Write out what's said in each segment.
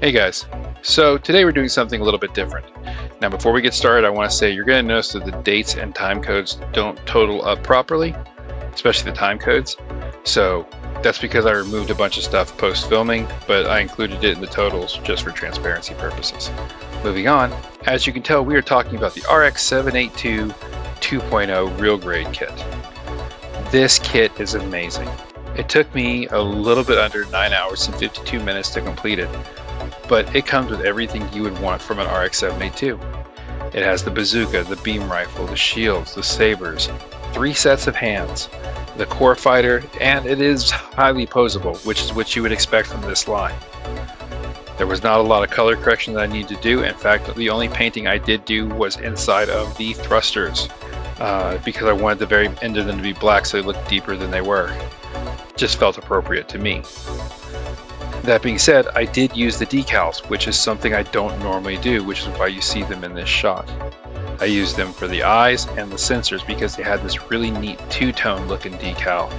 Hey guys, so today we're doing something a little bit different. Now before we get started, I want to say you're going to notice that the dates and time codes don't total up properly, especially the time codes. So that's because I removed a bunch of stuff post-filming, but I included it in the totals just for transparency purposes. Moving on, as you can tell, we are talking about the RX-782 2.0 Real Grade kit. This kit is amazing. It took me a little bit under 9 hours and 52 minutes to complete it, but it comes with everything you would want from an RX-782. It has the bazooka, the beam rifle, the shields, the sabers, 3 sets of hands, the core fighter, and it is highly posable, which is what you would expect from this line. There was not a lot of color correction that I needed to do. In fact, the only painting I did do was inside of the thrusters, because I wanted the very end of them to be black so they looked deeper than they were. Just felt appropriate to me. That being said, I did use the decals, which is something I don't normally do, which is why you see them in this shot. I used them for the eyes and the sensors because they had this really neat two-tone looking decal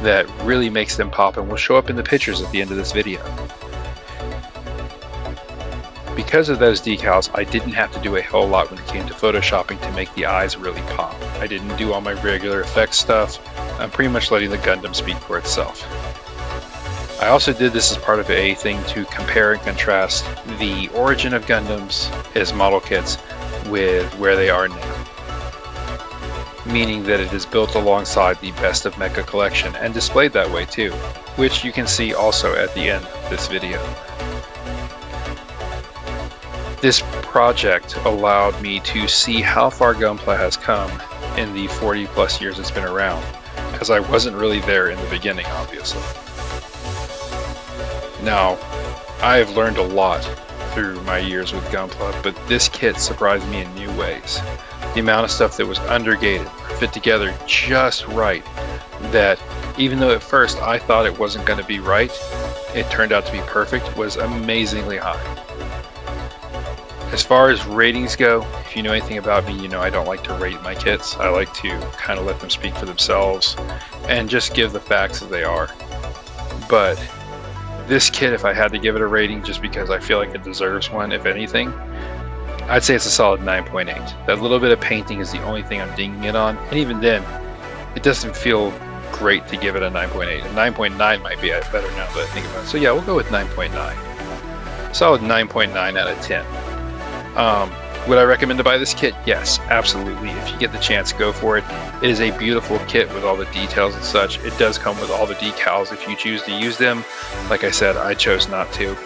that really makes them pop and will show up in the pictures at the end of this video. Because of those decals, I didn't have to do a whole lot when it came to photoshopping to make the eyes really pop. I didn't do all my regular effects stuff. I'm pretty much letting the Gundam speak for itself. I also did this as part of a thing to compare and contrast the origin of Gundams as model kits with where they are now. Meaning that it is built alongside the Best of Mecha collection and displayed that way too, which you can see also at the end of this video. This project allowed me to see how far Gunpla has come in the 40 plus years it's been around, as I wasn't really there in the beginning, obviously. Now, I have learned a lot through my years with Gunpla, but this kit surprised me in new ways. The amount of stuff that was undergated, fit together just right, that even though at first I thought it wasn't going to be right, it turned out to be perfect, was amazingly high. As far as ratings go, if you know anything about me, you know I don't like to rate my kits. I like to kind of let them speak for themselves and just give the facts as they are. But this kit, if I had to give it a rating just because I feel like it deserves one, if anything, I'd say it's a solid 9.8. That little bit of painting is the only thing I'm dinging it on, and even then, it doesn't feel great to give it a 9.8. A 9.9 might be better now that I think about it. So yeah, we'll go with 9.9. Solid 9.9 out of 10. Would I recommend to buy this kit? Yes, absolutely. If you get the chance, go for it. It is a beautiful kit with all the details and such. It does come with all the decals if you choose to use them. Like I said, I chose not to.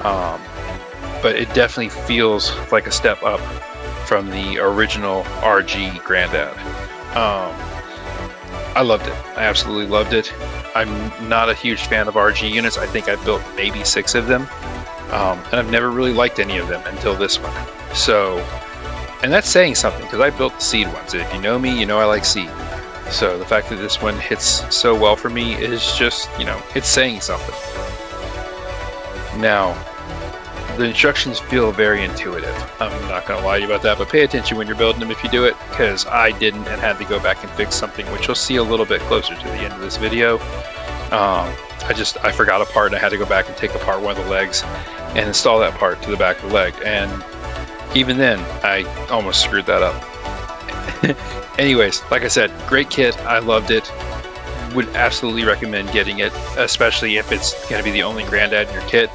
But it definitely feels like a step up from the original RG Grandad. I loved it. I absolutely loved it. I'm not a huge fan of RG units. I think I built maybe 6 of them. And I've never really liked any of them until this one. So, and that's saying something because I built the seed ones. If you know me, you know I like seed. So the fact that this one hits so well for me is just, you know, it's saying something. Now, the instructions feel very intuitive. I'm not going to lie to you about that, but pay attention when you're building them if you do it, because I didn't and had to go back and fix something, which you'll see a little bit closer to the end of this video. I forgot a part and I had to go back and take apart one of the legs and install that part to the back of the leg, and even then I almost screwed that up. Anyways, like I said, great kit. I loved it. Would absolutely recommend getting it, especially if it's going to be the only Grandad in your kit.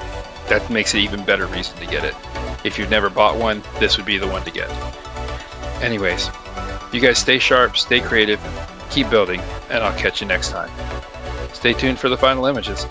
That makes it even better reason to get it. If you've never bought one, this would be the one to get. Anyways, you guys stay sharp, stay creative, keep building, and I'll catch you next time. Stay tuned for the final images.